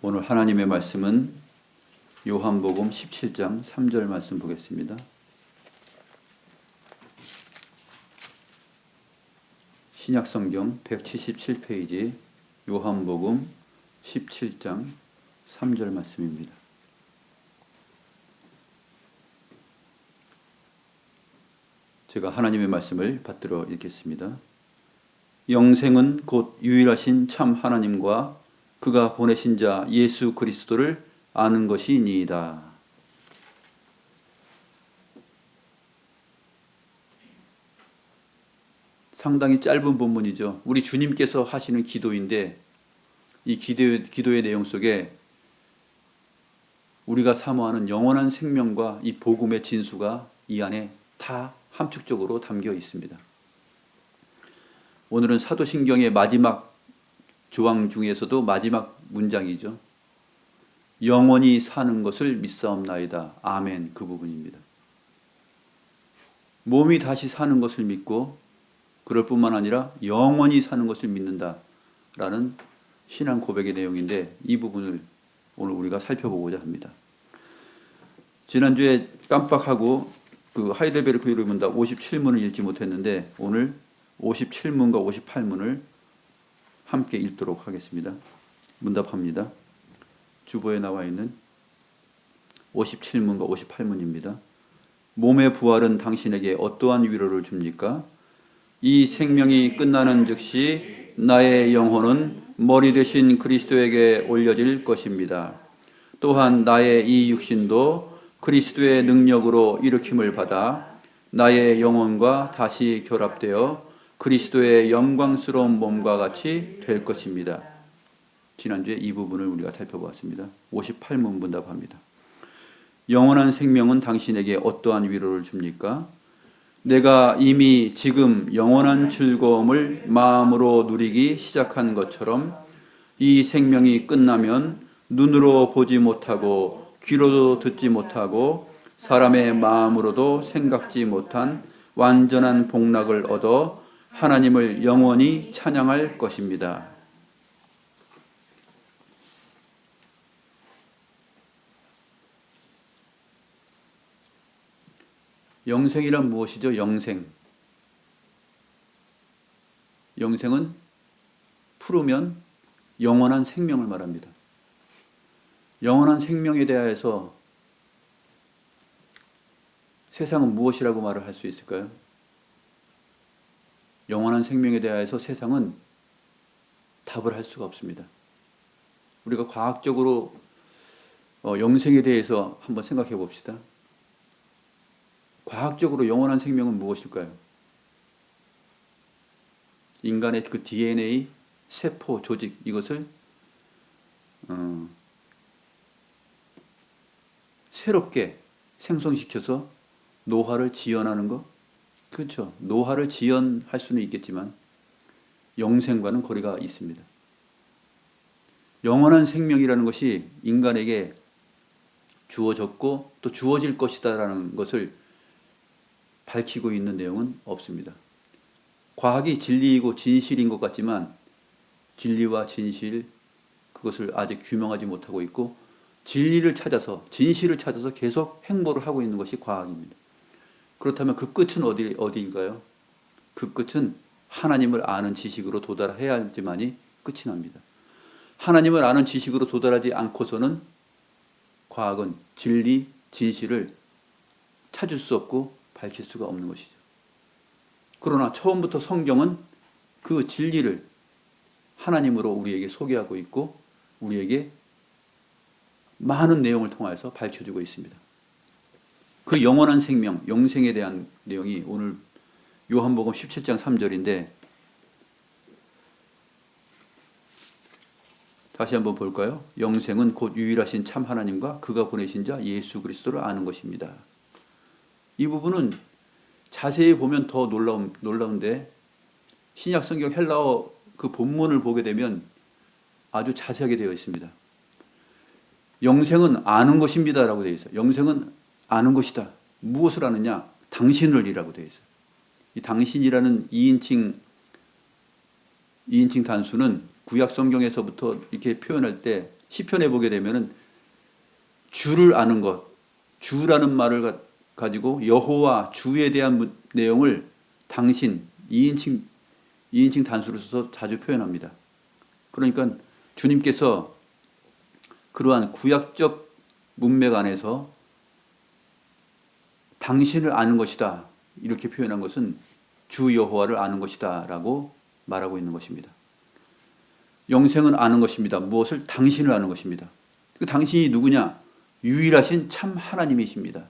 오늘 하나님의 말씀은 요한복음 17장 3절 말씀 보겠습니다. 신약성경 177페이지 요한복음 17장 3절 말씀입니다. 제가 하나님의 말씀을 받들어 읽겠습니다. 영생은 곧 유일하신 참 하나님과 그가 보내신 자 예수 그리스도를 아는 것이니이다. 상당히 짧은 본문이죠. 우리 주님께서 하시는 기도인데 이 기도의 내용 속에 우리가 사모하는 영원한 생명과 이 복음의 진수가 이 안에 다 함축적으로 담겨 있습니다. 오늘은 사도신경의 마지막 조항 중에서도 마지막 문장이죠. 영원히 사는 것을 믿사옵나이다. 아멘. 그 부분입니다. 몸이 다시 사는 것을 믿고 그럴 뿐만 아니라 영원히 사는 것을 믿는다라는 신앙 고백의 내용인데 이 부분을 오늘 우리가 살펴보고자 합니다. 지난주에 깜빡하고 그 하이델베르크 예루문답 57문을 읽지 못했는데 오늘 57문과 58문을 함께 읽도록 하겠습니다. 문답합니다. 주보에 나와 있는 57문과 58문입니다. 몸의 부활은 당신에게 어떠한 위로를 줍니까? 이 생명이 끝나는 즉시 나의 영혼은 머리 되신 그리스도에게 올려질 것입니다. 또한 나의 이 육신도 그리스도의 능력으로 일으킴을 받아 나의 영혼과 다시 결합되어 그리스도의 영광스러운 몸과 같이 될 것입니다. 지난주에 이 부분을 우리가 살펴보았습니다. 58문 문답합니다. 영원한 생명은 당신에게 어떠한 위로를 줍니까? 내가 이미 지금 영원한 즐거움을 마음으로 누리기 시작한 것처럼 이 생명이 끝나면 눈으로 보지 못하고 귀로도 듣지 못하고 사람의 마음으로도 생각지 못한 완전한 복락을 얻어 하나님을 영원히 찬양할 것입니다. 영생이란 무엇이죠? 영생. 영생은 풀으면 영원한 생명을 말합니다. 영원한 생명에 대하여서 세상은 무엇이라고 말을 할 수 있을까요? 영원한 생명에 대하여서 세상은 답을 할 수가 없습니다. 우리가 과학적으로 영생에 대해서 한번 생각해 봅시다. 과학적으로 영원한 생명은 무엇일까요? 인간의 그 DNA, 세포, 조직 이것을 새롭게 생성시켜서 노화를 지연하는 것? 그렇죠. 노화를 지연할 수는 있겠지만 영생과는 거리가 있습니다. 영원한 생명이라는 것이 인간에게 주어졌고 또 주어질 것이다라는 것을 밝히고 있는 내용은 없습니다. 과학이 진리이고 진실인 것 같지만 진리와 진실 그것을 아직 규명하지 못하고 있고 진리를 찾아서 진실을 찾아서 계속 행보를 하고 있는 것이 과학입니다. 그렇다면 그 끝은 어디일까요? 그 끝은 하나님을 아는 지식으로 도달해야지만이 끝이 납니다. 하나님을 아는 지식으로 도달하지 않고서는 과학은 진리, 진실을 찾을 수 없고 밝힐 수가 없는 것이죠. 그러나 처음부터 성경은 그 진리를 하나님으로 우리에게 소개하고 있고 우리에게 많은 내용을 통해서 밝혀주고 있습니다. 그 영원한 생명, 영생에 대한 내용이 오늘 요한복음 17장 3절인데 다시 한번 볼까요? 영생은 곧 유일하신 참 하나님과 그가 보내신 자 예수 그리스도를 아는 것입니다. 이 부분은 자세히 보면 더 놀라운데 신약 성경 헬라어 그 본문을 보게 되면 아주 자세하게 되어 있습니다. 영생은 아는 것입니다 라고 되어 있어요. 영생은 아는 것이다. 무엇을 아느냐? 당신을 이라고 되어 있어요. 이 당신이라는 2인칭 단수는 구약 성경에서부터 이렇게 표현할 때 시편에 보게 되면은 주를 아는 것, 주라는 말을 가지고 여호와 주에 대한 내용을 당신 2인칭 단수로 써서 자주 표현합니다. 그러니까 주님께서 그러한 구약적 문맥 안에서 당신을 아는 것이다 이렇게 표현한 것은 주 여호와를 아는 것이다 라고 말하고 있는 것입니다. 영생은 아는 것입니다. 무엇을? 당신을 아는 것입니다. 그 당신이 누구냐? 유일하신 참 하나님이십니다.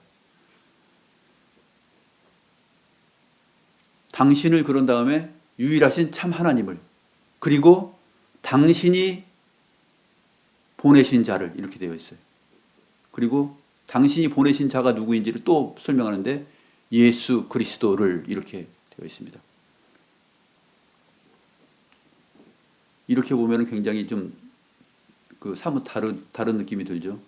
당신을 그런 다음에 유일하신 참 하나님을, 그리고 당신이 보내신 자를, 이렇게 되어 있어요. 그리고 당신이 보내신 자가 누구인지를 또 설명하는데 예수 그리스도를 이렇게 되어 있습니다. 이렇게 보면 굉장히 좀 사뭇 다른 느낌이 들죠.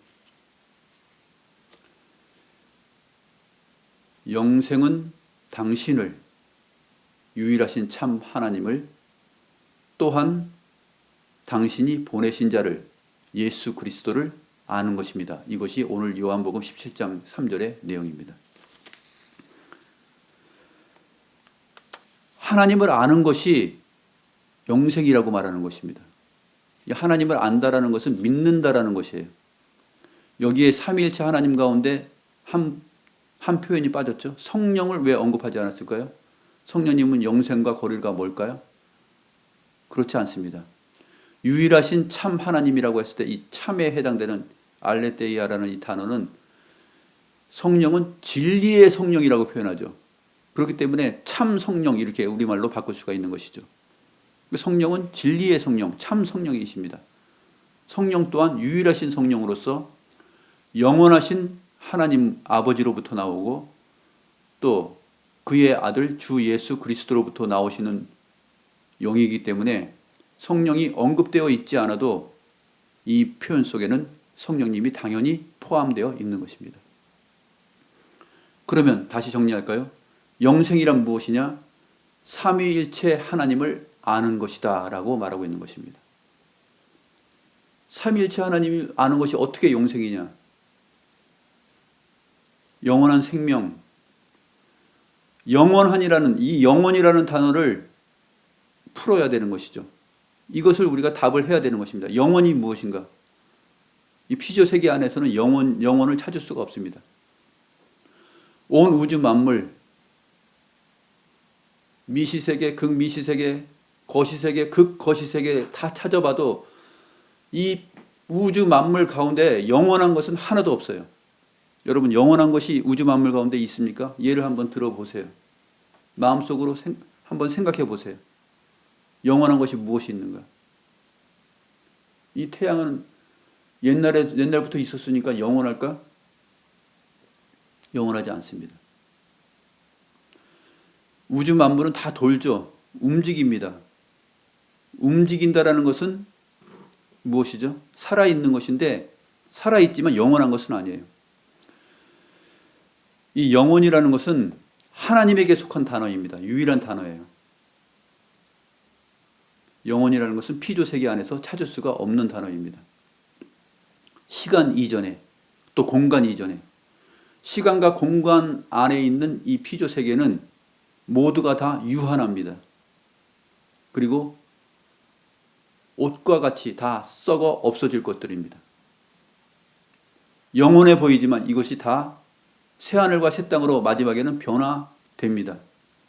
영생은 당신을, 유일하신 참 하나님을, 또한 당신이 보내신 자를, 예수 그리스도를 아는 것입니다. 이것이 오늘 요한복음 17장 3절의 내용입니다. 하나님을 아는 것이 영생이라고 말하는 것입니다. 하나님을 안다라는 것은 믿는다라는 것이에요. 여기에 삼위일체 하나님 가운데 한 표현이 빠졌죠. 성령을 왜 언급하지 않았을까요? 성령님은 영생과 거리가 뭘까요? 그렇지 않습니다. 유일하신 참 하나님이라고 했을 때 이 참에 해당되는 알레테이아라는 이 단어는 성령은 진리의 성령이라고 표현하죠. 그렇기 때문에 참 성령 이렇게 우리말로 바꿀 수가 있는 것이죠. 성령은 진리의 성령, 참 성령이십니다. 성령 또한 유일하신 성령으로서 영원하신 하나님 아버지로부터 나오고 또 그의 아들 주 예수 그리스도로부터 나오시는 영이기 때문에 성령이 언급되어 있지 않아도 이 표현 속에는 성령님이 당연히 포함되어 있는 것입니다. 그러면 다시 정리할까요? 영생이란 무엇이냐? 삼위일체 하나님을 아는 것이다 라고 말하고 있는 것입니다. 삼위일체 하나님을 아는 것이 어떻게 영생이냐? 영원한 생명, 영원한이라는 이 영원이라는 단어를 풀어야 되는 것이죠. 이것을 우리가 답을 해야 되는 것입니다. 영원이 무엇인가? 이 피조 세계 안에서는 영원을 찾을 수가 없습니다. 온 우주 만물, 미시세계, 극미시세계, 거시세계, 극거시세계 다 찾아봐도 이 우주 만물 가운데 영원한 것은 하나도 없어요. 여러분, 영원한 것이 우주 만물 가운데 있습니까? 예를 한번 들어보세요. 마음속으로 한번 생각해 보세요. 영원한 것이 무엇이 있는가? 이 태양은 옛날부터 있었으니까 영원할까? 영원하지 않습니다. 우주 만물은 다 돌죠. 움직입니다. 움직인다라는 것은 무엇이죠? 살아있는 것인데 살아있지만 영원한 것은 아니에요. 이 영원이라는 것은 하나님에게 속한 단어입니다. 유일한 단어예요. 영원이라는 것은 피조 세계 안에서 찾을 수가 없는 단어입니다. 시간 이전에 또 공간 이전에 시간과 공간 안에 있는 이 피조 세계는 모두가 다 유한합니다. 그리고 옷과 같이 다 썩어 없어질 것들입니다. 영원해 보이지만 이것이 다 새하늘과 새 땅으로 마지막에는 변화됩니다.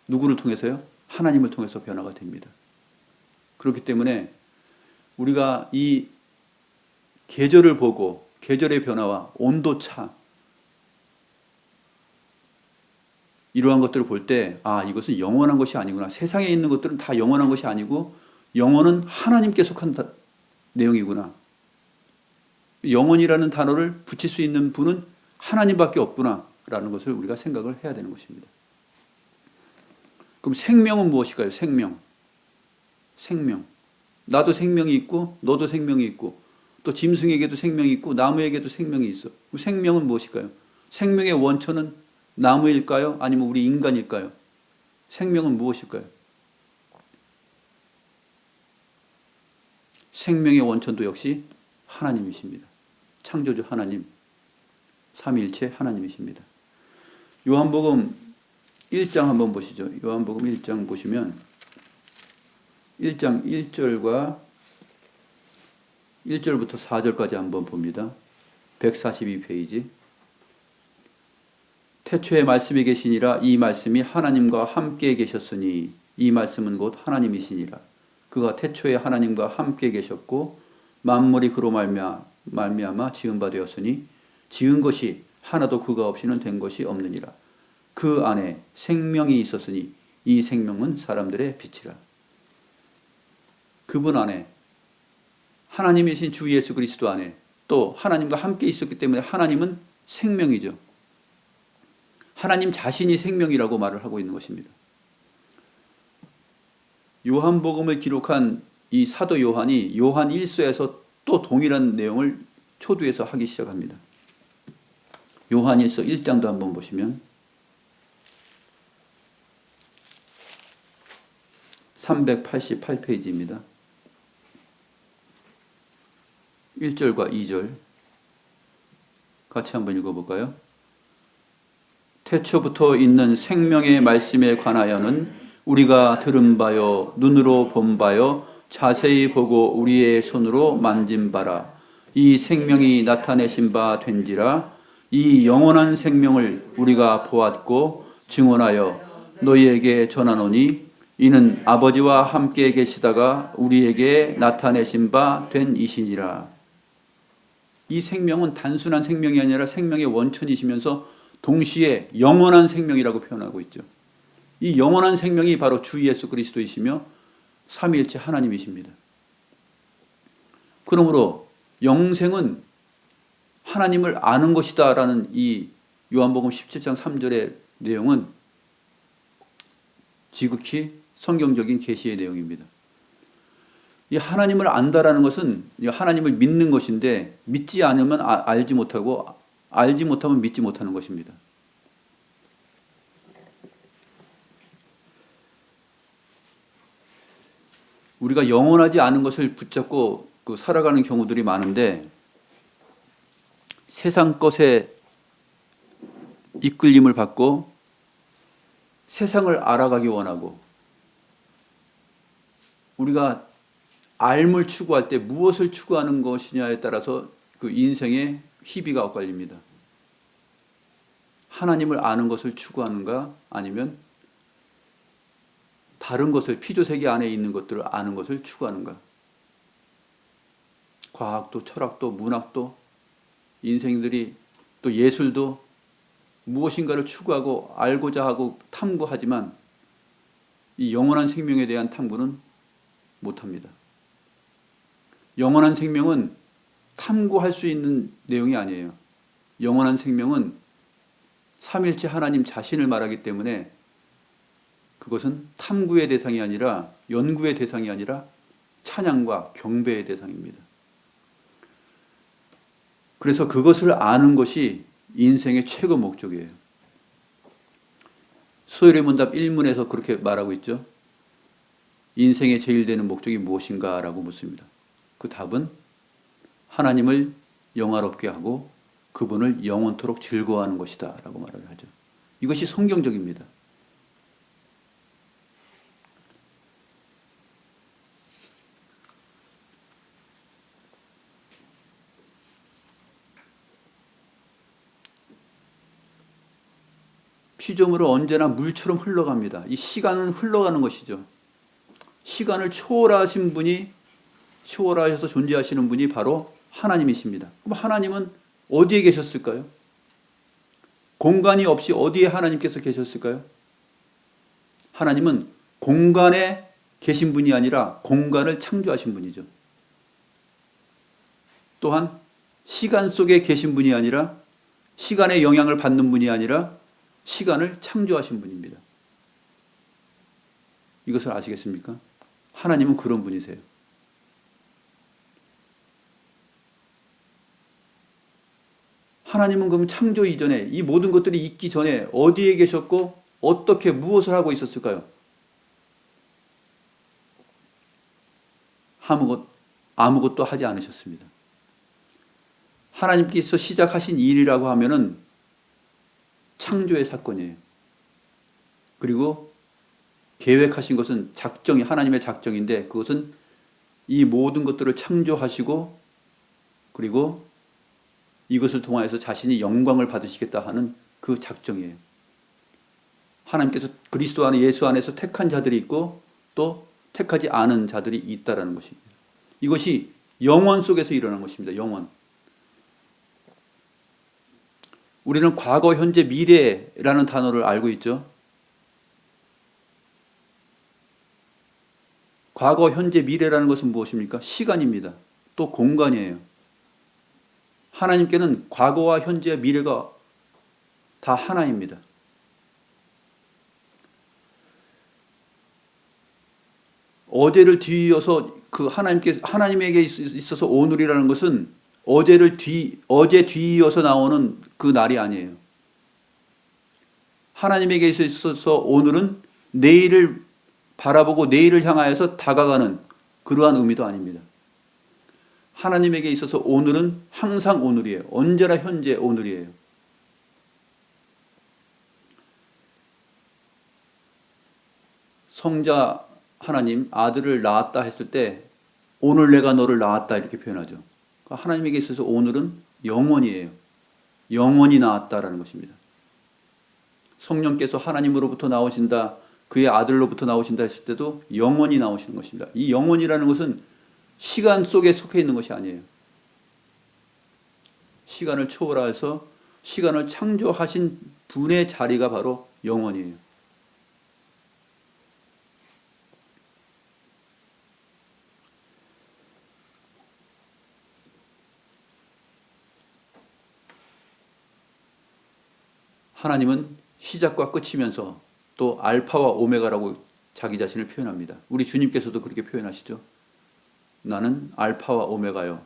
누구를 통해서요? 하나님을 통해서 변화가 됩니다. 그렇기 때문에 우리가 이 계절을 보고 계절의 변화와 온도차 이러한 것들을 볼 때 이것은 영원한 것이 아니구나. 세상에 있는 것들은 다 영원한 것이 아니고 영혼은 하나님께 속한 내용이구나. 영혼이라는 단어를 붙일 수 있는 분은 하나님밖에 없구나 라는 것을 우리가 생각을 해야 되는 것입니다. 그럼 생명은 무엇일까요? 생명. 나도 생명이 있고 너도 생명이 있고 또 짐승에게도 생명이 있고 나무에게도 생명이 있어. 그럼 생명은 무엇일까요? 생명의 원천은 나무일까요? 아니면 우리 인간일까요? 생명은 무엇일까요? 생명의 원천도 역시 하나님이십니다. 창조주 하나님, 삼위일체 하나님이십니다. 요한복음 1장 한번 보시죠. 요한복음 1장 보시면 1장 1절부터 4절까지 한번 봅니다. 142페이지. 태초에 말씀이 계시니라. 이 말씀이 하나님과 함께 계셨으니 이 말씀은 곧 하나님이시니라. 그가 태초에 하나님과 함께 계셨고 만물이 그로 말미암아 지은 바 되었으니 지은 것이 하나도 그가 없이는 된 것이 없느니라. 그 안에 생명이 있었으니 이 생명은 사람들의 빛이라. 그분 안에, 하나님이신 주 예수 그리스도 안에 또 하나님과 함께 있었기 때문에 하나님은 생명이죠. 하나님 자신이 생명이라고 말을 하고 있는 것입니다. 요한복음을 기록한 이 사도 요한이 요한 1서에서 또 동일한 내용을 초두해서 하기 시작합니다. 요한 1서 1장도 한번 보시면 388페이지입니다. 1절과 2절 같이 한번 읽어볼까요? 태초부터 있는 생명의 말씀에 관하여는 우리가 들은 바요 눈으로 본 바요 자세히 보고 우리의 손으로 만진 바라. 이 생명이 나타내신 바 된지라. 이 영원한 생명을 우리가 보았고 증언하여 너희에게 전하노니 이는 아버지와 함께 계시다가 우리에게 나타내신 바 된 이시니라. 이 생명은 단순한 생명이 아니라 생명의 원천이시면서 동시에 영원한 생명이라고 표현하고 있죠. 이 영원한 생명이 바로 주 예수 그리스도이시며 삼위일체 하나님이십니다. 그러므로 영생은 하나님을 아는 것이다 라는 이 요한복음 17장 3절의 내용은 지극히 성경적인 계시의 내용입니다. 이 하나님을 안다라는 것은 하나님을 믿는 것인데 믿지 않으면 알지 못하고 알지 못하면 믿지 못하는 것입니다. 우리가 영원하지 않은 것을 붙잡고 살아가는 경우들이 많은데 세상 것에 이끌림을 받고 세상을 알아가기 원하고 우리가 알을 추구할 때 무엇을 추구하는 것이냐에 따라서 그 인생의 희비가 엇갈립니다. 하나님을 아는 것을 추구하는가 아니면 다른 것을 피조세계 안에 있는 것들을 아는 것을 추구하는가. 과학도 철학도 문학도 인생들이 또 예술도 무엇인가를 추구하고 알고자 하고 탐구하지만 이 영원한 생명에 대한 탐구는 못합니다. 영원한 생명은 탐구할 수 있는 내용이 아니에요. 영원한 생명은 삼일체 하나님 자신을 말하기 때문에 그것은 탐구의 대상이 아니라 연구의 대상이 아니라 찬양과 경배의 대상입니다. 그래서 그것을 아는 것이 인생의 최고 목적이에요. 소요리 문답 1문에서 그렇게 말하고 있죠. 인생의 제일 되는 목적이 무엇인가 라고 묻습니다. 그 답은 하나님을 영화롭게 하고 그분을 영원토록 즐거워하는 것이다 라고 말을 하죠. 이것이 성경적입니다. 피조물은 언제나 물처럼 흘러갑니다. 이 시간은 흘러가는 것이죠. 시간을 초월하신 분이 초월하셔서 존재하시는 분이 바로 하나님이십니다. 그럼 하나님은 어디에 계셨을까요? 공간이 없이 어디에 하나님께서 계셨을까요? 하나님은 공간에 계신 분이 아니라 공간을 창조하신 분이죠. 또한 시간 속에 계신 분이 아니라 시간의 영향을 받는 분이 아니라 시간을 창조하신 분입니다. 이것을 아시겠습니까? 하나님은 그런 분이세요. 하나님은 그럼 창조 이전에 이 모든 것들이 있기 전에 어디에 계셨고 어떻게 무엇을 하고 있었을까요? 아무것도 하지 않으셨습니다. 하나님께서 시작하신 일이라고 하면은 창조의 사건이에요. 그리고 계획하신 것은 작정이 하나님의 작정인데 그것은 이 모든 것들을 창조하시고 그리고 이것을 통하여서 자신이 영광을 받으시겠다 하는 그 작정이에요. 하나님께서 그리스도 안에 예수 안에서 택한 자들이 있고 또 택하지 않은 자들이 있다라는 것입니다. 이것이 영원 속에서 일어난 것입니다. 영원. 우리는 과거, 현재, 미래라는 단어를 알고 있죠. 과거, 현재, 미래라는 것은 무엇입니까? 시간입니다. 또 공간이에요. 하나님께는 과거와 현재와 미래가 다 하나입니다. 어제를 뒤이어서 그 하나님에게 있어서 오늘이라는 것은 어제 뒤이어서 나오는 그 날이 아니에요. 하나님에게 있어서 오늘은 내일을 바라보고 내일을 향하여서 다가가는 그러한 의미도 아닙니다. 하나님에게 있어서 오늘은 항상 오늘이에요. 언제나 현재 오늘이에요. 성자 하나님 아들을 낳았다 했을 때 오늘 내가 너를 낳았다 이렇게 표현하죠. 하나님에게 있어서 오늘은 영원이에요. 영원히 낳았다라는 것입니다. 성령께서 하나님으로부터 나오신다, 그의 아들로부터 나오신다 했을 때도 영원히 나오시는 것입니다. 이 영원이라는 것은 시간 속에 속해 있는 것이 아니에요. 시간을 초월해서 시간을 창조하신 분의 자리가 바로 영원이에요. 하나님은 시작과 끝이면서 또 알파와 오메가라고 자기 자신을 표현합니다. 우리 주님께서도 그렇게 표현하시죠. 나는 알파와 오메가요.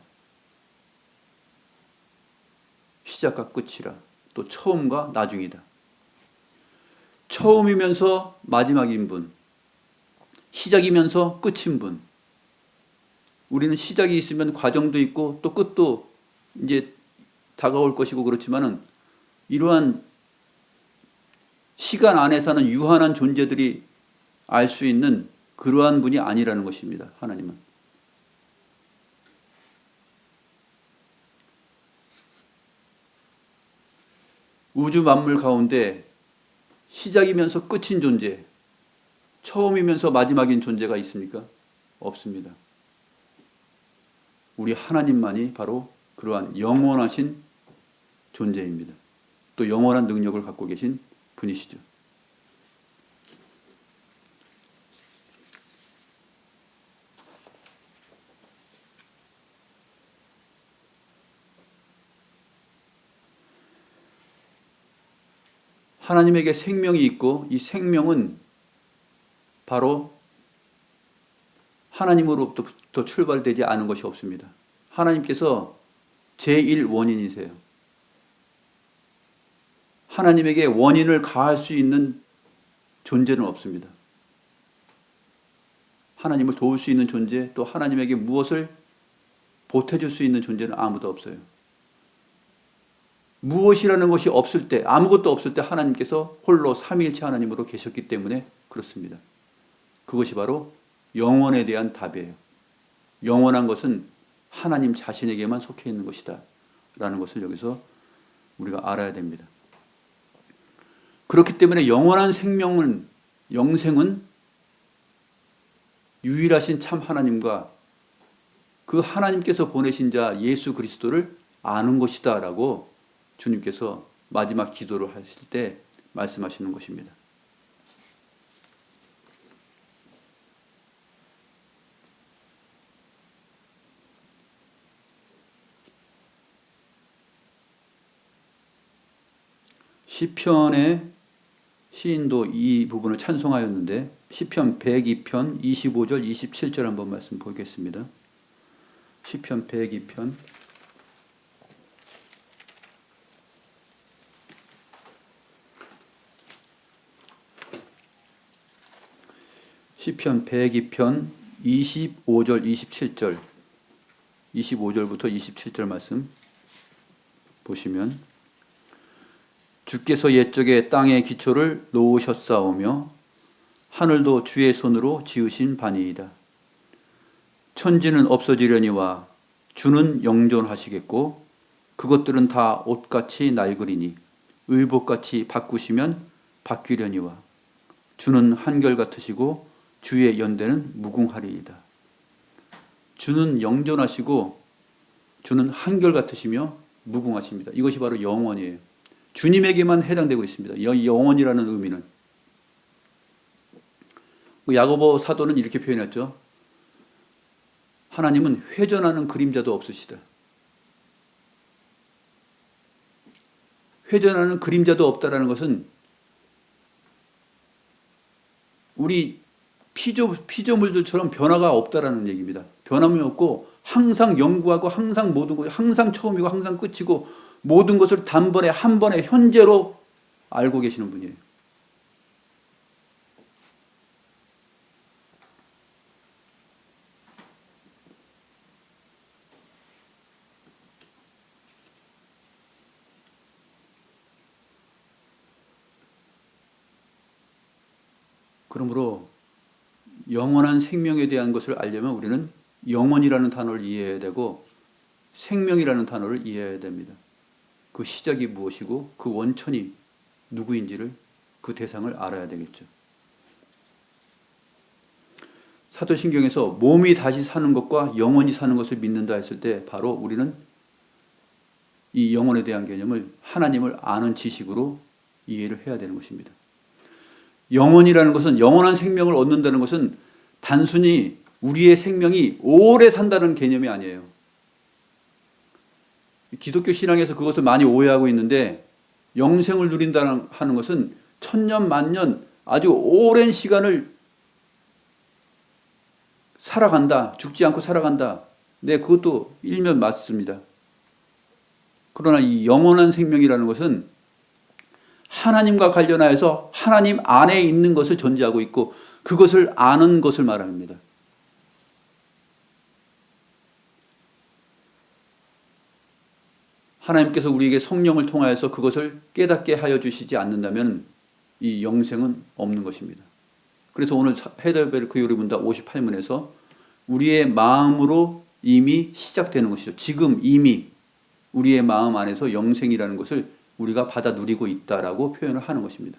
시작과 끝이라. 또 처음과 나중이다. 처음이면서 마지막인 분. 시작이면서 끝인 분. 우리는 시작이 있으면 과정도 있고 또 끝도 이제 다가올 것이고 그렇지만은 이러한 시간 안에 사는 유한한 존재들이 알 수 있는 그러한 분이 아니라는 것입니다. 하나님은. 우주 만물 가운데 시작이면서 끝인 존재, 처음이면서 마지막인 존재가 있습니까? 없습니다. 우리 하나님만이 바로 그러한 영원하신 존재입니다. 또 영원한 능력을 갖고 계신 분이시죠. 하나님에게 생명이 있고 이 생명은 바로 하나님으로부터 출발되지 않은 것이 없습니다. 하나님께서 제1원인이세요. 하나님에게 원인을 가할 수 있는 존재는 없습니다. 하나님을 도울 수 있는 존재, 또 하나님에게 무엇을 보태줄 수 있는 존재는 아무도 없어요. 무엇이라는 것이 없을 때, 아무것도 없을 때 하나님께서 홀로 삼위일체 하나님으로 계셨기 때문에 그렇습니다. 그것이 바로 영원에 대한 답이에요. 영원한 것은 하나님 자신에게만 속해 있는 것이다 라는 것을 여기서 우리가 알아야 됩니다. 그렇기 때문에 영원한 생명은, 영생은 유일하신 참 하나님과 그 하나님께서 보내신 자 예수 그리스도를 아는 것이다 라고 주님께서 마지막 기도를 하실 때 말씀하시는 것입니다. 시편의 시인도 이 부분을 찬송하였는데 시편 102편 25절 27절 한번 말씀 보겠습니다. 시편 102편 시편 102편 25절 27절 25절부터 27절 말씀 보시면 주께서 옛적에 땅의 기초를 놓으셨사오며 하늘도 주의 손으로 지으신 바니이다. 천지는 없어지려니와 주는 영존하시겠고 그것들은 다 옷같이 낡으리니 의복같이 바꾸시면 바뀌려니와 주는 한결같으시고 주의 연대는 무궁하리이다. 주는 영존하시고 주는 한결같으시며 무궁하십니다. 이것이 바로 영원이에요. 주님에게만 해당되고 있습니다. 영원이라는 의미는. 야고보 사도는 이렇게 표현했죠. 하나님은 회전하는 그림자도 없으시다. 회전하는 그림자도 없다라는 것은 우리 피조물들처럼 변화가 없다라는 얘기입니다. 변함이 없고 항상 연구하고 항상 모든 것, 항상 처음이고 항상 끝이고 모든 것을 단번에 한 번에 현재로 알고 계시는 분이에요. 그러므로 영원한 생명에 대한 것을 알려면 우리는 영원이라는 단어를 이해해야 되고 생명이라는 단어를 이해해야 됩니다. 그 시작이 무엇이고 그 원천이 누구인지를 그 대상을 알아야 되겠죠. 사도신경에서 몸이 다시 사는 것과 영원히 사는 것을 믿는다 했을 때 바로 우리는 이 영혼에 대한 개념을 하나님을 아는 지식으로 이해를 해야 되는 것입니다. 영원이라는 것은 영원한 생명을 얻는다는 것은 단순히 우리의 생명이 오래 산다는 개념이 아니에요. 기독교 신앙에서 그것을 많이 오해하고 있는데 영생을 누린다는 하는 것은 천년 만년 아주 오랜 시간을 살아간다. 죽지 않고 살아간다. 네, 그것도 일면 맞습니다. 그러나 이 영원한 생명이라는 것은 하나님과 관련하여서 하나님 안에 있는 것을 전제하고 있고 그것을 아는 것을 말합니다. 하나님께서 우리에게 성령을 통하여서 그것을 깨닫게 하여 주시지 않는다면 이 영생은 없는 것입니다. 그래서 오늘 헤델베르크 요리문답 58문에서 우리의 마음으로 이미 시작되는 것이죠. 지금 이미 우리의 마음 안에서 영생이라는 것을 우리가 받아 누리고 있다라고 표현을 하는 것입니다.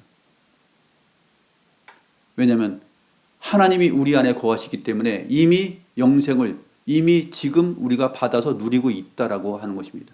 왜냐하면 하나님이 우리 안에 거하시기 때문에 이미 영생을 이미 지금 우리가 받아서 누리고 있다라고 하는 것입니다.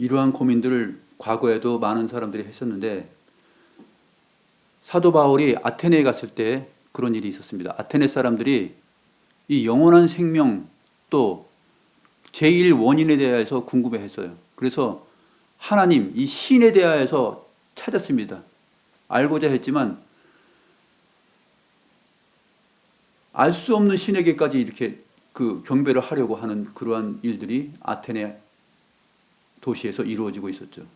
이러한 고민들을 과거에도 많은 사람들이 했었는데 사도 바울이 아테네에 갔을 때 그런 일이 있었습니다. 아테네 사람들이 이 영원한 생명 또 제1 원인에 대해서 궁금해했어요. 그래서 하나님, 이 신에 대하여서 찾았습니다. 알고자 했지만 알 수 없는 신에게까지 이렇게 그 경배를 하려고 하는 그러한 일들이 아테네 도시에서 이루어지고 있었죠.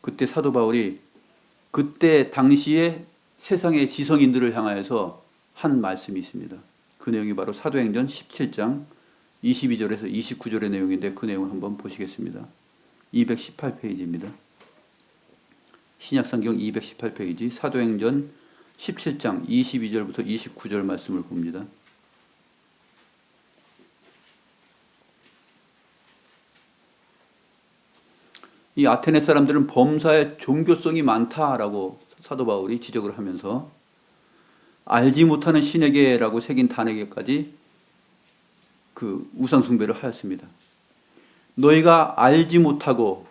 그때 사도 바울이 그때 당시에 세상의 지성인들을 향하여서 한 말씀이 있습니다. 그 내용이 바로 사도행전 17장 22절에서 29절의 내용인데 그 내용을 한번 보시겠습니다. 218페이지입니다. 신약성경 218페이지 사도행전 17장 22절부터 29절 말씀을 봅니다. 이 아테네 사람들은 범사에 종교성이 많다라고 사도 바울이 지적을 하면서 알지 못하는 신에게라고 새긴 단에게까지 그 우상 숭배를 하였습니다. 너희가 알지 못하고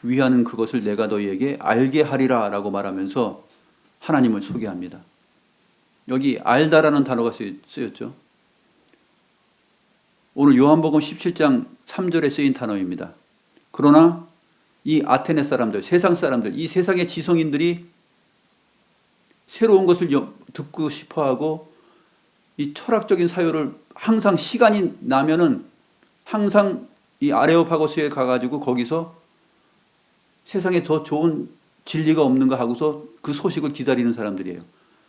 위하는 그것을 내가 너희에게 알게 하리라 라고 말하면서 하나님을 소개합니다. 여기 알다라는 단어가 쓰였죠. 오늘 요한복음 17장 3절에 쓰인 단어입니다. 그러나 이 아테네 사람들, 세상 사람들, 이 세상의 지성인들이 새로운 것을 듣고 싶어하고 이 철학적인 사유를 항상 시간이 나면은 항상 이 아레오파고스에 가가지고 거기서 세상에 더 좋은 진리가 없는가 하고서 그 소식을 기다리는 사람들이에요.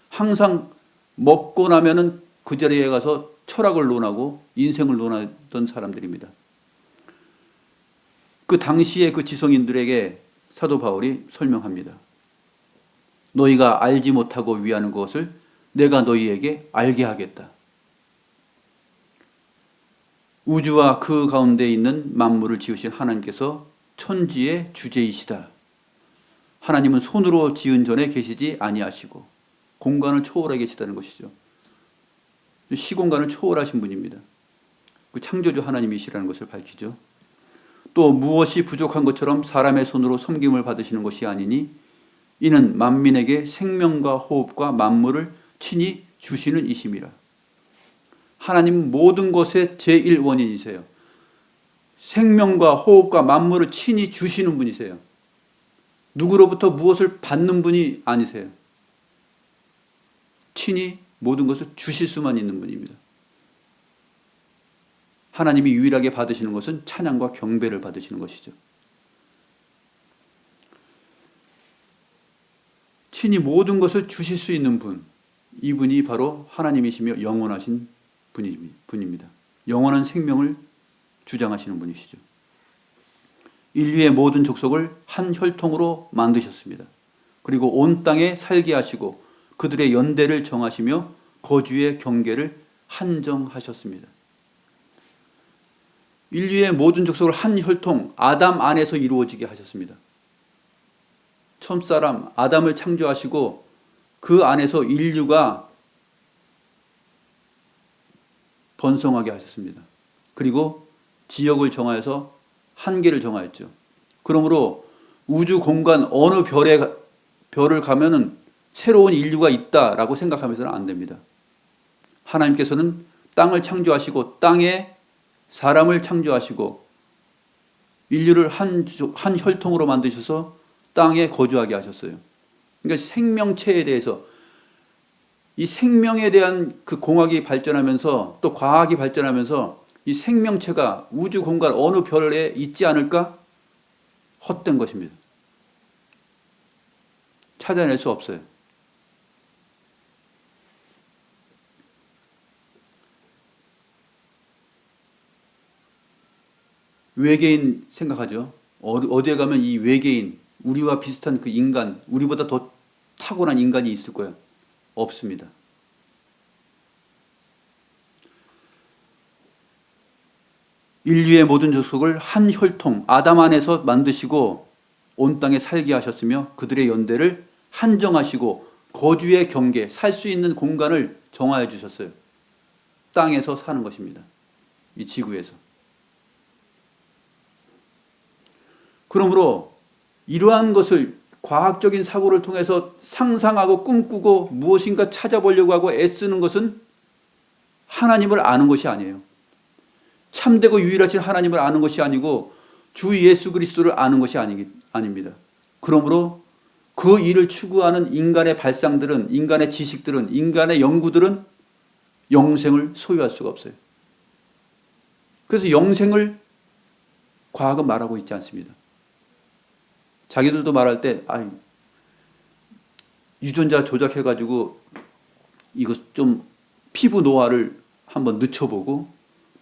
항상 먹고 나면은 그 자리에 가서 철학을 논하고 인생을 논하던 사람들입니다. 그 당시에 그 지성인들에게 사도 바울이 설명합니다. 너희가 알지 못하고 위하는 것을 내가 너희에게 알게 하겠다. 우주와 그 가운데 있는 만물을 지으신 하나님께서 천지의 주제이시다. 하나님은 손으로 지은 전에 계시지 아니하시고 공간을 초월하게 계시다는 것이죠. 시공간을 초월하신 분입니다. 그 창조주 하나님이시라는 것을 밝히죠. 또 무엇이 부족한 것처럼 사람의 손으로 섬김을 받으시는 것이 아니니 이는 만민에게 생명과 호흡과 만물을 친히 주시는 이심이라. 하나님은 모든 것의 제1원인이세요. 생명과 호흡과 만물을 친히 주시는 분이세요. 누구로부터 무엇을 받는 분이 아니세요. 친히 모든 것을 주실 수만 있는 분입니다. 하나님이 유일하게 받으시는 것은 찬양과 경배를 받으시는 것이죠. 친히 모든 것을 주실 수 있는 분, 이분이 바로 하나님이시며 영원하신 분입니다. 영원한 생명을 주장하시는 분이시죠. 인류의 모든 족속을 한 혈통으로 만드셨습니다. 그리고 온 땅에 살게 하시고 그들의 연대를 정하시며 거주의 경계를 한정하셨습니다. 인류의 모든 족속을 한 혈통, 아담 안에서 이루어지게 하셨습니다. 첫사람 아담을 창조하시고 그 안에서 인류가 번성하게 하셨습니다. 그리고 지역을 정하여서 한계를 정하였죠. 그러므로 우주 공간 어느 별을 가면은 새로운 인류가 있다라고 생각하면서는 안 됩니다. 하나님께서는 땅을 창조하시고 땅에 사람을 창조하시고 인류를 한 혈통으로 만드셔서 땅에 거주하게 하셨어요. 그러니까 생명체에 대해서 이 생명에 대한 그 공학이 발전하면서 또 과학이 발전하면서 이 생명체가 우주 공간 어느 별에 있지 않을까? 헛된 것입니다. 찾아낼 수 없어요. 외계인 생각하죠. 어디에 가면 이 외계인, 우리와 비슷한 그 인간, 우리보다 더 탁월한 인간이 있을 거예요. 없습니다. 인류의 모든 족속을 한 혈통, 아담 안에서 만드시고 온 땅에 살게 하셨으며 그들의 연대를 한정하시고 거주의 경계, 살 수 있는 공간을 정하여 주셨어요. 땅에서 사는 것입니다. 이 지구에서. 그러므로 이러한 것을 과학적인 사고를 통해서 상상하고 꿈꾸고 무엇인가 찾아보려고 하고 애쓰는 것은 하나님을 아는 것이 아니에요. 참되고 유일하신 하나님을 아는 것이 아니고 주 예수 그리스도를 아는 것이 아닙니다. 그러므로 그 일을 추구하는 인간의 발상들은, 인간의 지식들은, 인간의 연구들은 영생을 소유할 수가 없어요. 그래서 영생을 과학은 말하고 있지 않습니다. 자기들도 말할 때 유전자 조작해가지고 이거 좀 피부 노화를 한번 늦춰보고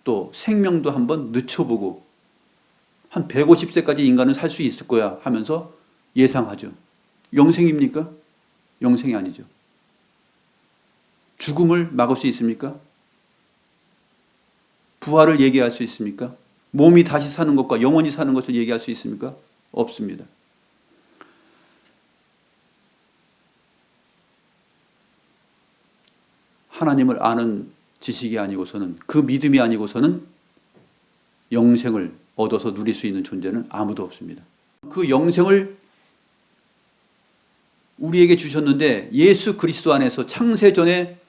또 생명도 한번 늦춰보고 한 150세까지 인간은 살 수 있을 거야 하면서 예상하죠. 영생입니까? 영생이 아니죠. 죽음을 막을 수 있습니까? 부활을 얘기할 수 있습니까? 몸이 다시 사는 것과 영원히 사는 것을 얘기할 수 있습니까? 없습니다. 하나님을 아는 지식이 아니고서는, 그 믿음이 아니고서는 영생을 얻어서 누릴 수 있는 존재는 아무도 없습니다. 그 영생을 우리에게 주셨는데 예수 그리스도 안에서 창세 전에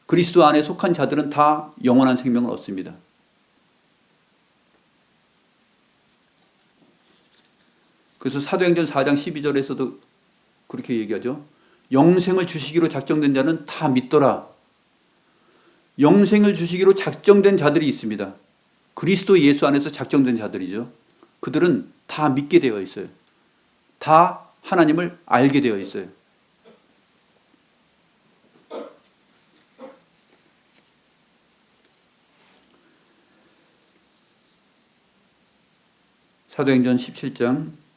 그리스도 안에 속한 자들은 다 영원한 생명을 얻습니다. 그래서 사도행전 4장 12절에서도 그렇게 얘기하죠. 영생을 주시기로 작정된 자는 다 믿더라. 영생을 주시기로 작정된 자들이 있습니다. 그리스도 예수 안에서 작정된 자들이죠. 그들은 다 믿게 되어 있어요. 다 하나님을 알게 되어 있어요. 사도행전 17장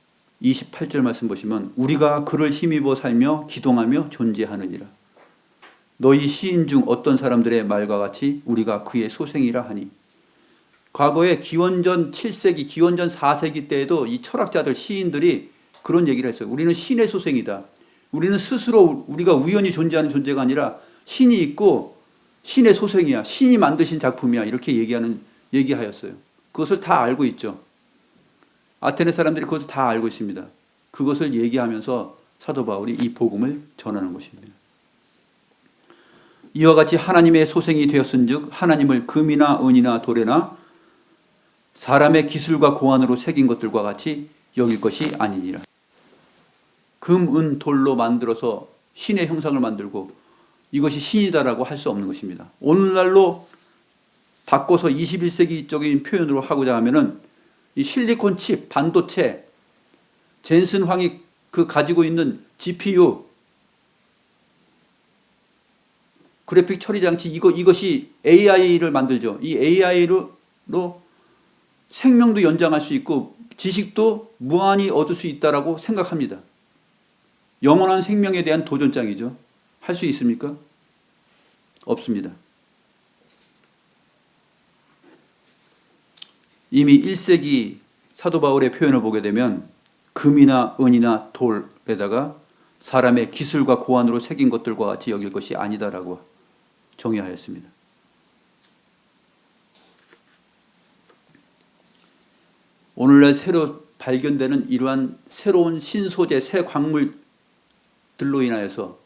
28절 말씀 보시면 우리가 그를 힘입어 살며 기동하며 존재하느니라. 너희 시인 중 어떤 사람들의 말과 같이 우리가 그의 소생이라 하니. 과거에 기원전 7세기, 기원전 4세기 때에도 이 철학자들, 시인들이 그런 얘기를 했어요. 우리는 신의 소생이다. 우리는 스스로 우리가 우연히 존재하는 존재가 아니라 신이 있고 신의 소생이야. 신이 만드신 작품이야. 이렇게 얘기하였어요. 그것을 다 알고 있죠. 아테네 사람들이 그것을 다 알고 있습니다. 그것을 얘기하면서 사도 바울이 이 복음을 전하는 것입니다. 이와 같이 하나님의 소생이 되었은즉 하나님을 금이나 은이나 돌에나 사람의 기술과 고안으로 새긴 것들과 같이 여길 것이 아니니라. 금, 은, 돌로 만들어서 신의 형상을 만들고 이것이 신이다라고 할 수 없는 것입니다. 오늘날로 바꿔서 21세기적인 표현으로 하고자 하면은 이 실리콘 칩, 반도체, 젠슨 황이 그 가지고 있는 GPU, 그래픽 처리 장치, 이것이 AI를 만들죠. 이 AI로 생명도 연장할 수 있고 지식도 무한히 얻을 수 있다라고 생각합니다. 영원한 생명에 대한 도전장이죠. 할 수 있습니까? 없습니다. 이미 1세기 사도 바울의 표현을 보게 되면 금이나 은이나 돌에다가 사람의 기술과 고안으로 새긴 것들과 같이 여길 것이 아니다라고 정의하였습니다. 오늘날 새로 발견되는 이러한 새로운 신소재, 새 광물들로 인하여서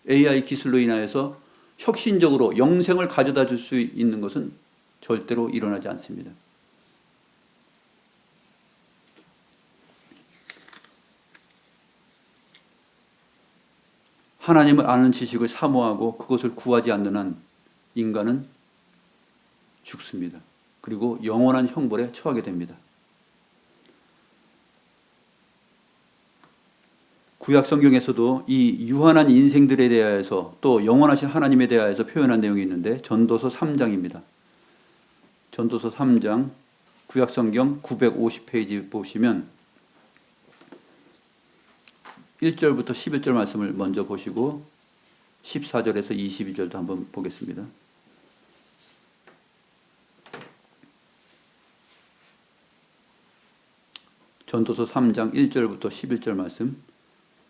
AI 기술로 인하여서 혁신적으로 영생을 가져다 줄 수 있는 것은 절대로 일어나지 않습니다. 하나님을 아는 지식을 사모하고 그것을 구하지 않는 한 인간은 죽습니다. 그리고 영원한 형벌에 처하게 됩니다. 구약 성경에서도 이 유한한 인생들에 대하여서 또 영원하신 하나님에 대하여서 표현한 내용이 있는데 전도서 3장입니다. 전도서 3장 구약 성경 950페이지 보시면 1절부터 11절 말씀을 먼저 보시고 14절에서 22절도 한번 보겠습니다. 전도서 3장 1절부터 11절 말씀.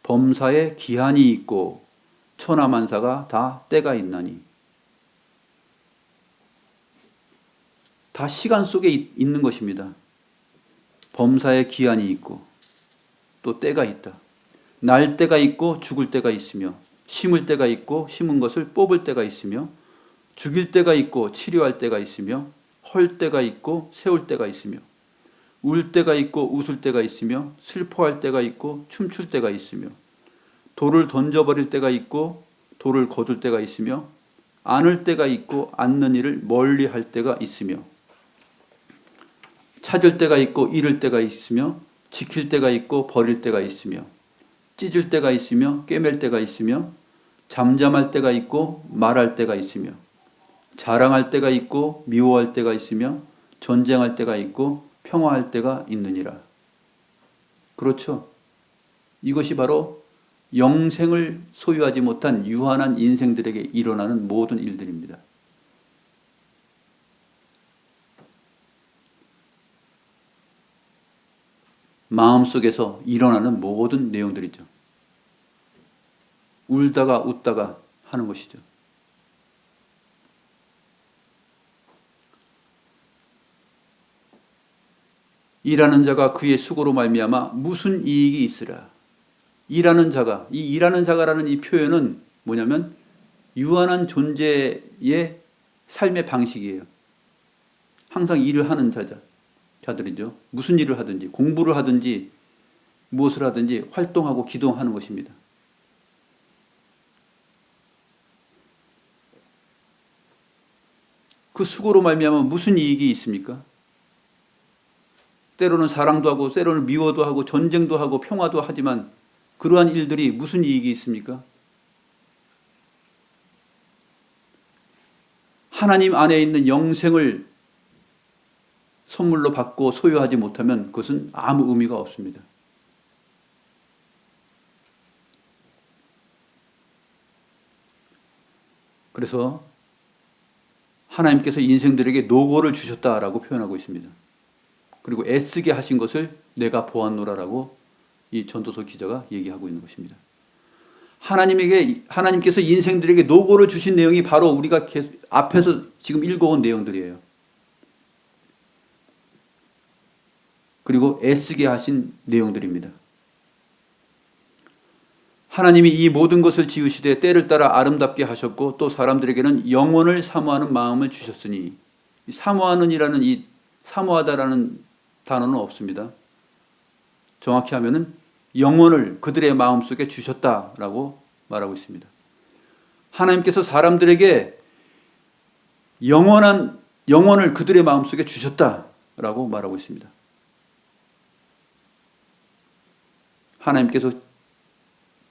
범사에 기한이 있고 천하만사가 다 때가 있나니. 다 시간 속에 있는 것입니다. 범사에 기한이 있고 또 때가 있다. 날 때가 있고 죽을 때가 있으며 심을 때가 있고 심은 것을 뽑을 때가 있으며 죽일 때가 있고 치료할 때가 있으며 헐 때가 있고 세울 때가 있으며 울 때가 있고 웃을 때가 있으며 슬퍼할 때가 있고 춤출 때가 있으며 돌을 던져버릴 때가 있고 돌을 거둘 때가 있으며 안을 때가 있고 안는 일을 멀리 할 때가 있으며 찾을 때가 있고 잃을 때가 있으며 지킬 때가 있고 버릴 때가 있으며 찢을 때가 있으며 꿰맬 때가 있으며 잠잠할 때가 있고 말할 때가 있으며 자랑할 때가 있고 미워할 때가 있으며 전쟁할 때가 있고 평화할 때가 있느니라. 그렇죠. 이것이 바로 영생을 소유하지 못한 유한한 인생들에게 일어나는 모든 일들입니다. 마음속에서 일어나는 모든 내용들이죠. 울다가 웃다가 하는 것이죠. 일하는 자가 그의 수고로 말미암아 무슨 이익이 있으랴. 일하는 자가, 이 일하는 자가라는 이 표현은 뭐냐면 유한한 존재의 삶의 방식이에요. 항상 일을 하는 자들이죠. 무슨 일을 하든지 공부를 하든지 무엇을 하든지 활동하고 기동하는 것입니다. 그 수고로 말미암아 무슨 이익이 있습니까? 때로는 사랑도 하고 때로는 미워도 하고 전쟁도 하고 평화도 하지만 그러한 일들이 무슨 이익이 있습니까? 하나님 안에 있는 영생을 선물로 받고 소유하지 못하면 그것은 아무 의미가 없습니다. 그래서 하나님께서 인생들에게 노고를 주셨다라고 표현하고 있습니다. 그리고 애쓰게 하신 것을 내가 보았노라라고 이 전도서 기자가 얘기하고 있는 것입니다. 하나님께서 인생들에게 노고를 주신 내용이 바로 우리가 앞에서 지금 읽어온 내용들이에요. 그리고 애쓰게 하신 내용들입니다. 하나님이 이 모든 것을 지으시되 때를 따라 아름답게 하셨고 또 사람들에게는 영원을 사모하는 마음을 주셨으니 사모하는이라는 이 사모하다라는 단어는 없습니다. 정확히 하면은 영원을 그들의 마음속에 주셨다라고 말하고 있습니다. 하나님께서 사람들에게 영원을 그들의 마음속에 주셨다라고 말하고 있습니다. 하나님께서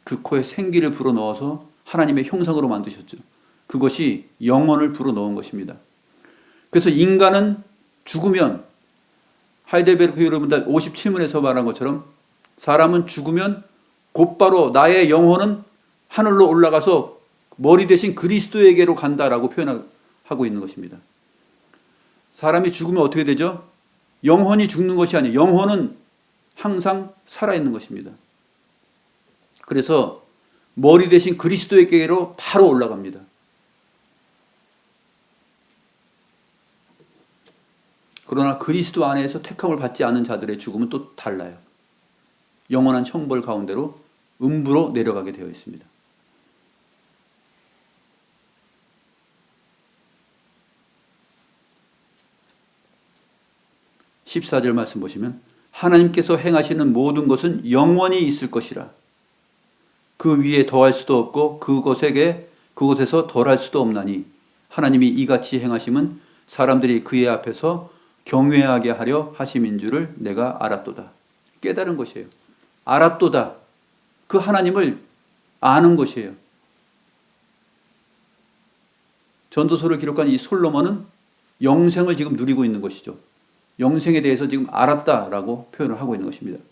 그 코에 생기를 불어넣어서 하나님의 형상으로 만드셨죠. 그것이 영혼을 불어넣은 것입니다. 그래서 인간은 죽으면 하이델베르크 여러분들 57문에서 말한 것처럼 사람은 죽으면 곧바로 나의 영혼은 하늘로 올라가서 머리 대신 그리스도에게로 간다라고 표현하고 있는 것입니다. 사람이 죽으면 어떻게 되죠? 영혼이 죽는 것이 아니에요. 영혼은 항상 살아있는 것입니다. 그래서 머리 대신 그리스도에게로 바로 올라갑니다. 그러나 그리스도 안에서 택함을 받지 않은 자들의 죽음은 또 달라요. 영원한 형벌 가운데로 음부로 내려가게 되어 있습니다. (14절) 말씀 보시면 하나님께서 행하시는 모든 것은 영원히 있을 것이라. 그 위에 더할 수도 없고 그곳에서 덜할 수도 없나니 하나님이 이같이 행하심은 사람들이 그의 앞에서 경외하게 하려 하심인 줄을 내가 알았도다. 깨달은 것이에요. 알았도다. 그 하나님을 아는 것이에요. 전도서를 기록한 이 솔로몬은 영생을 지금 누리고 있는 것이죠. 영생에 대해서 지금 알았다라고 표현을 하고 있는 것입니다.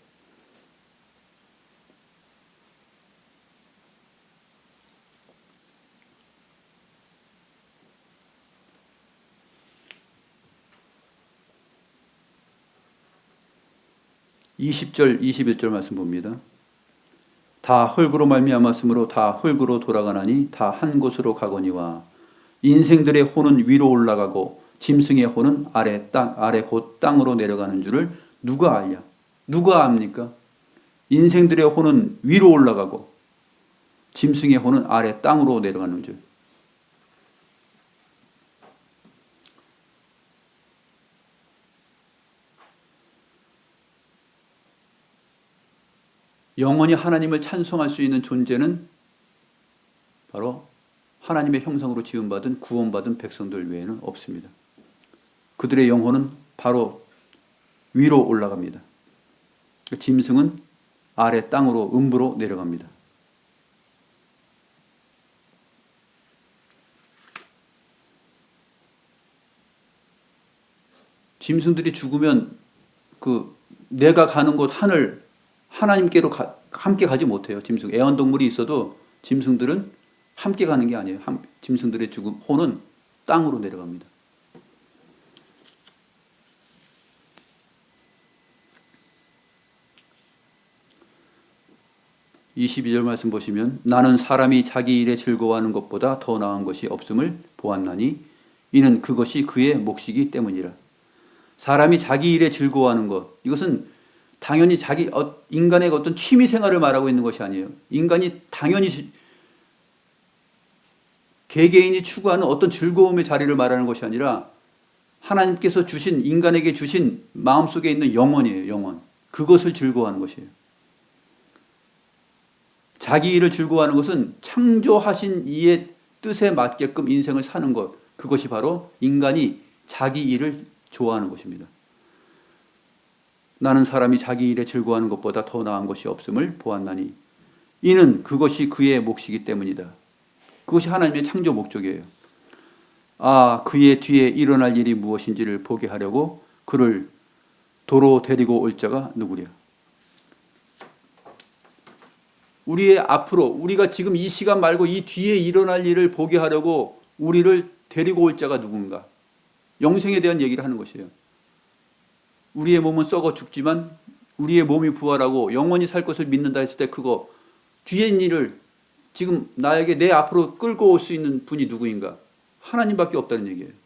(20절) (21절) 말씀 봅니다. 다 흙으로 말미암았으므로 다 흙으로 돌아가나니 다 한 곳으로 가거니와 인생들의 혼은 위로 올라가고 짐승의 혼은 아래 곧 땅으로 내려가는 줄을 누가 알랴? 누가 압니까? 인생들의 혼은 위로 올라가고 짐승의 혼은 아래 땅으로 내려가는 줄. 영원히 하나님을 찬송할 수 있는 존재는 바로 하나님의 형상으로 지음받은 구원받은 백성들 외에는 없습니다. 그들의 영혼은 바로 위로 올라갑니다. 짐승은 아래 땅으로 음부로 내려갑니다. 짐승들이 죽으면 내가 가는 곳 하늘 하나님께로 함께 가지 못해요. 짐승 애완동물이 있어도 짐승들은 함께 가는 게 아니에요. 짐승들의 죽음 혼은 땅으로 내려갑니다. (22절) 말씀 보시면 나는 사람이 자기 일에 즐거워하는 것보다 더 나은 것이 없음을 보았나니 이는 그것이 그의 몫이기 때문이라. 사람이 자기 일에 즐거워하는 것, 이것은 당연히 인간의 어떤 취미 생활을 말하고 있는 것이 아니에요. 인간이 당연히 개개인이 추구하는 어떤 즐거움의 자리를 말하는 것이 아니라 하나님께서 인간에게 주신 마음속에 있는 영혼이에요. 영혼. 그것을 즐거워하는 것이에요. 자기 일을 즐거워하는 것은 창조하신 이의 뜻에 맞게끔 인생을 사는 것, 그것이 바로 인간이 자기 일을 좋아하는 것입니다. 나는 사람이 자기 일에 즐거워하는 것보다 더 나은 것이 없음을 보았나니 이는 그것이 그의 몫이기 때문이다. 그것이 하나님의 창조 목적이에요. 그의 뒤에 일어날 일이 무엇인지를 보게 하려고 그를 도로 데리고 올 자가 누구랴. 우리의 앞으로, 우리가 지금 이 시간 말고 이 뒤에 일어날 일을 보게 하려고 우리를 데리고 올 자가 누군가. 영생에 대한 얘기를 하는 것이에요. 우리의 몸은 썩어 죽지만 우리의 몸이 부활하고 영원히 살 것을 믿는다 했을 때 그거 뒤에 일을 지금 나에게 내 앞으로 끌고 올 수 있는 분이 누구인가? 하나님밖에 없다는 얘기예요.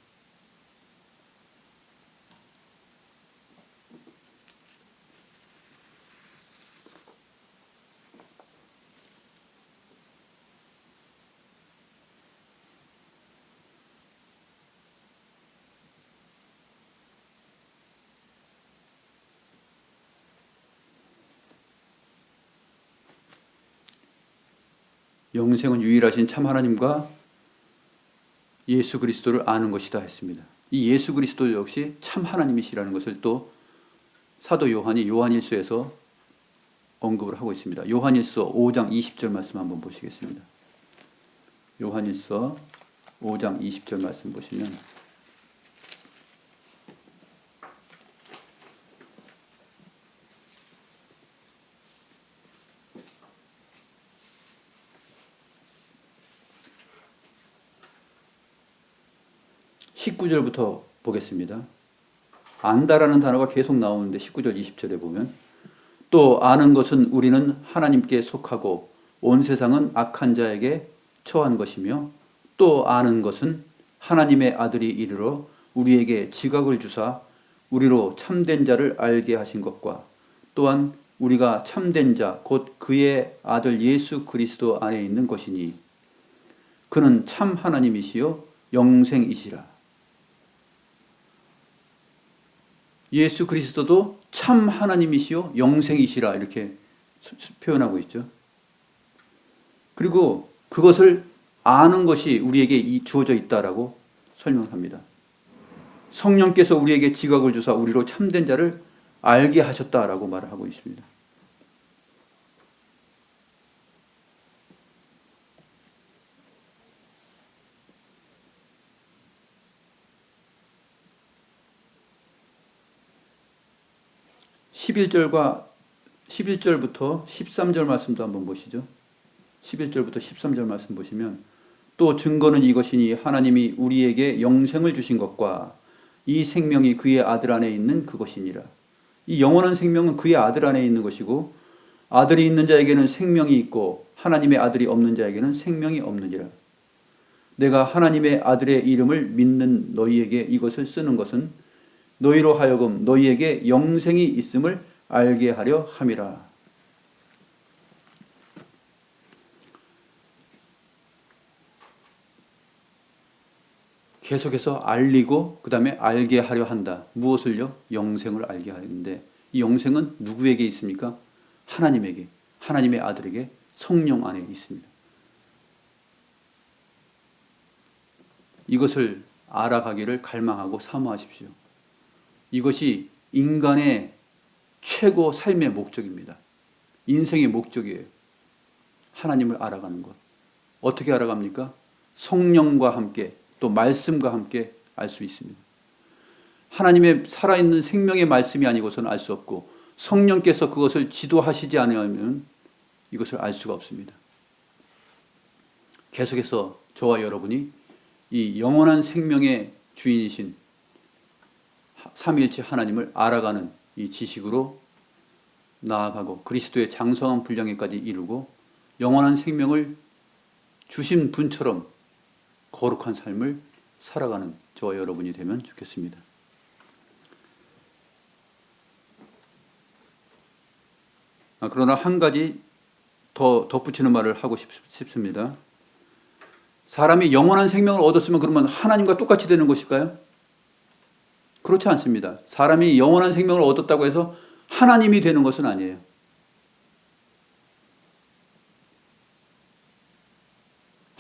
영생은 유일하신 참 하나님과 예수 그리스도를 아는 것이다 했습니다. 이 예수 그리스도 역시 참 하나님이시라는 것을 또 사도 요한이 요한일서에서 언급을 하고 있습니다. 요한일서 5장 20절 말씀 한번 보시겠습니다. 요한일서 5장 20절 말씀 보시면 19절부터 보겠습니다. 안다라는 단어가 계속 나오는데 19절 20절에 보면 또 아는 것은 우리는 하나님께 속하고 온 세상은 악한 자에게 처한 것이며 또 아는 것은 하나님의 아들이 이르러 우리에게 지각을 주사 우리로 참된 자를 알게 하신 것과 또한 우리가 참된 자 곧 그의 아들 예수 그리스도 안에 있는 것이니 그는 참 하나님이시요 영생이시라. 예수 그리스도도 참 하나님이시요 영생이시라 이렇게 표현하고 있죠. 그리고 그것을 아는 것이 우리에게 주어져 있다라고 설명합니다. 성령께서 우리에게 지각을 주사 우리로 참된 자를 알게 하셨다라고 말을 하고 있습니다. (11절과) 11절부터 13절 말씀도 한번 보시죠. 11절부터 13절 말씀 보시면 또 증거는 이것이니 하나님이 우리에게 영생을 주신 것과 이 생명이 그의 아들 안에 있는 그것이니라. 이 영원한 생명은 그의 아들 안에 있는 것이고 아들이 있는 자에게는 생명이 있고 하나님의 아들이 없는 자에게는 생명이 없느니라. 내가 하나님의 아들의 이름을 믿는 너희에게 이것을 쓰는 것은 너희로 하여금 너희에게 영생이 있음을 알게 하려 함이라. 계속해서 알리고 그 다음에 알게 하려 한다. 무엇을요? 영생을 알게 하는데 이 영생은 누구에게 있습니까? 하나님에게, 하나님의 아들에게 성령 안에 있습니다. 이것을 알아가기를 갈망하고 사모하십시오. 이것이 인간의 최고 삶의 목적입니다. 인생의 목적이에요. 하나님을 알아가는 것. 어떻게 알아갑니까? 성령과 함께 또 말씀과 함께 알 수 있습니다. 하나님의 살아있는 생명의 말씀이 아니고서는 알 수 없고 성령께서 그것을 지도하시지 않으면 이것을 알 수가 없습니다. 계속해서 저와 여러분이 이 영원한 생명의 주인이신 삼위일체 하나님을 알아가는 이 지식으로 나아가고 그리스도의 장성한 분량에까지 이루고 영원한 생명을 주신 분처럼 거룩한 삶을 살아가는 저와 여러분이 되면 좋겠습니다. 그러나 한 가지 더 덧붙이는 말을 하고 싶습니다. 사람이 영원한 생명을 얻었으면 그러면 하나님과 똑같이 되는 것일까요? 그렇지 않습니다. 사람이 영원한 생명을 얻었다고 해서 하나님이 되는 것은 아니에요.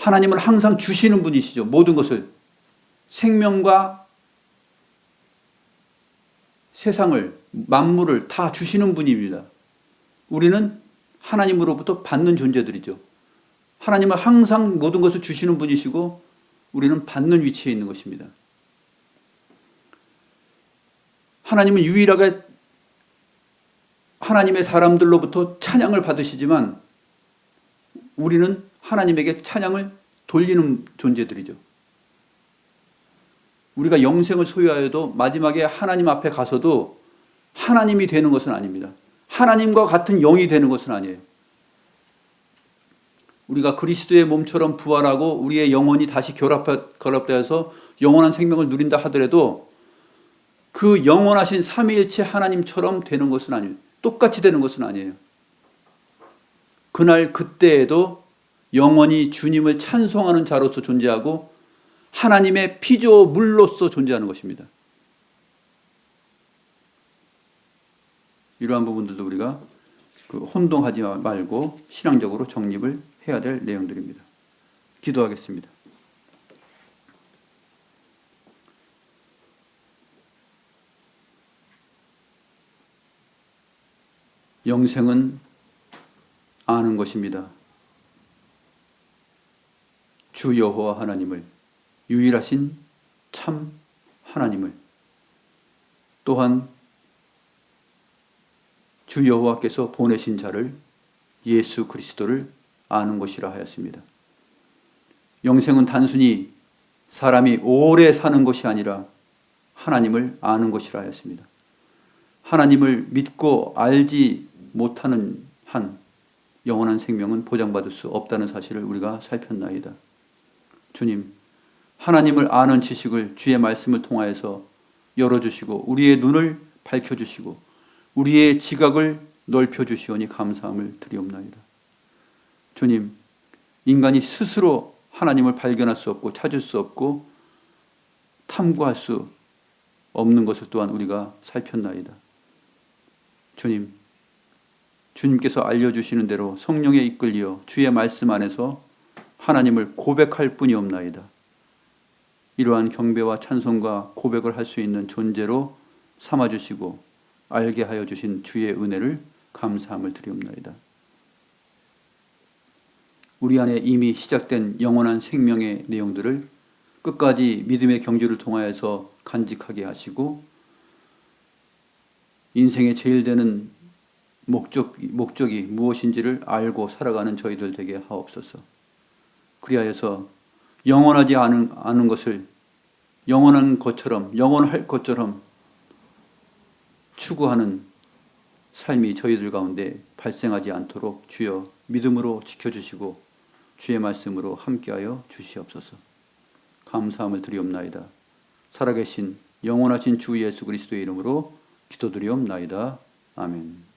하나님은 항상 주시는 분이시죠. 모든 것을. 생명과 세상을, 만물을 다 주시는 분입니다. 우리는 하나님으로부터 받는 존재들이죠. 하나님은 항상 모든 것을 주시는 분이시고 우리는 받는 위치에 있는 것입니다. 하나님은 유일하게 하나님의 사람들로부터 찬양을 받으시지만 우리는 하나님에게 찬양을 돌리는 존재들이죠. 우리가 영생을 소유하여도 마지막에 하나님 앞에 가서도 하나님이 되는 것은 아닙니다. 하나님과 같은 영이 되는 것은 아니에요. 우리가 그리스도의 몸처럼 부활하고 우리의 영혼이 다시 결합되어서 영원한 생명을 누린다 하더라도 그 영원하신 삼위일체 하나님처럼 되는 것은 아니에요. 똑같이 되는 것은 아니에요. 그날 그때에도 영원히 주님을 찬송하는 자로서 존재하고 하나님의 피조물로서 존재하는 것입니다. 이러한 부분들도 우리가 혼동하지 말고 신앙적으로 정립을 해야 될 내용들입니다. 기도하겠습니다. 영생은 아는 것입니다. 주 여호와 하나님을, 유일하신 참 하나님을, 또한 주 여호와께서 보내신 자를, 예수 그리스도를 아는 것이라 하였습니다. 영생은 단순히 사람이 오래 사는 것이 아니라 하나님을 아는 것이라 하였습니다. 하나님을 믿고 알지 못하는 한 영원한 생명은 보장받을 수 없다는 사실을 우리가 살폈나이다. 주님, 하나님을 아는 지식을 주의 말씀을 통하여서 열어주시고 우리의 눈을 밝혀주시고 우리의 지각을 넓혀주시오니 감사함을 드리옵나이다. 주님, 인간이 스스로 하나님을 발견할 수 없고 찾을 수 없고 탐구할 수 없는 것을 또한 우리가 살폈나이다. 주님, 주님께서 알려주시는 대로 성령에 이끌려 주의 말씀 안에서 하나님을 고백할 뿐이 없나이다. 이러한 경배와 찬송과 고백을 할 수 있는 존재로 삼아주시고 알게 하여 주신 주의 은혜를 감사함을 드리옵나이다. 우리 안에 이미 시작된 영원한 생명의 내용들을 끝까지 믿음의 경주를 통하여서 간직하게 하시고 인생의 제일 되는 목적이 무엇인지를 알고 살아가는 저희들 되게 하옵소서. 그리하여서 영원하지 않은 것을 영원한 것처럼, 영원할 것처럼 추구하는 삶이 저희들 가운데 발생하지 않도록 주여 믿음으로 지켜주시고 주의 말씀으로 함께하여 주시옵소서. 감사함을 드리옵나이다. 살아계신 영원하신 주 예수 그리스도의 이름으로 기도드리옵나이다. 아멘.